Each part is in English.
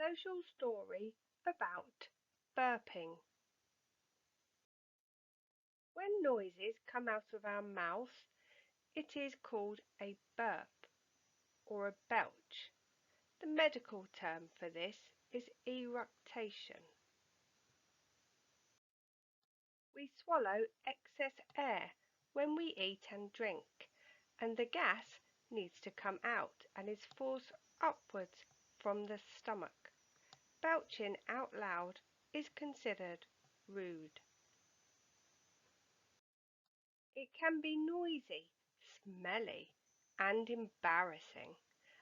social story about burping. When noises come out of our mouth, it is called a burp or a belch. The medical term for this is eructation. We swallow excess air when we eat and drink, and the gas needs to come out and is forced upwards from the stomach. Belching out loud is considered rude. It can be noisy, smelly, and embarrassing,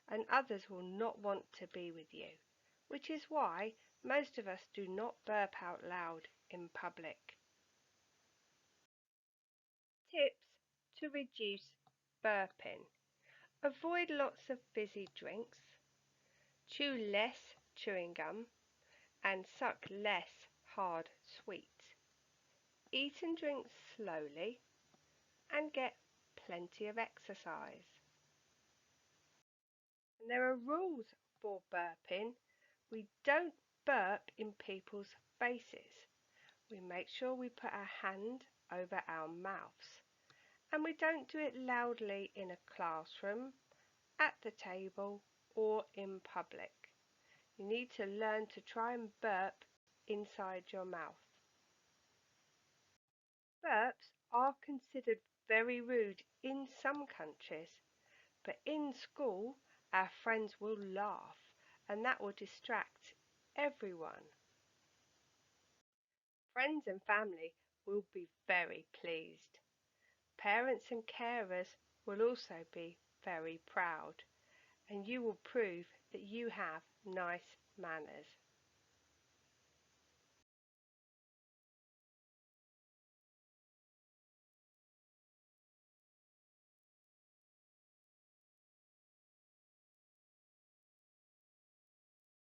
and others will not want to be with you, which is why most of us do not burp out loud in public. Tips to reduce burping. Avoid lots of fizzy drinks. Chew less chewing gum and suck less hard sweets. Eat and drink slowly and get plenty of exercise. And there are rules for burping. We don't burp in people's faces. We make sure we put our hand over our mouths. And we don't do it loudly in a classroom, at the table, or in public. You need to learn to try and burp inside your mouth. Burps are considered very rude in some countries, but in school our friends will laugh and that will distract everyone. Friends and family will be very pleased. Parents and carers will also be very proud, and you will prove that you have nice manners.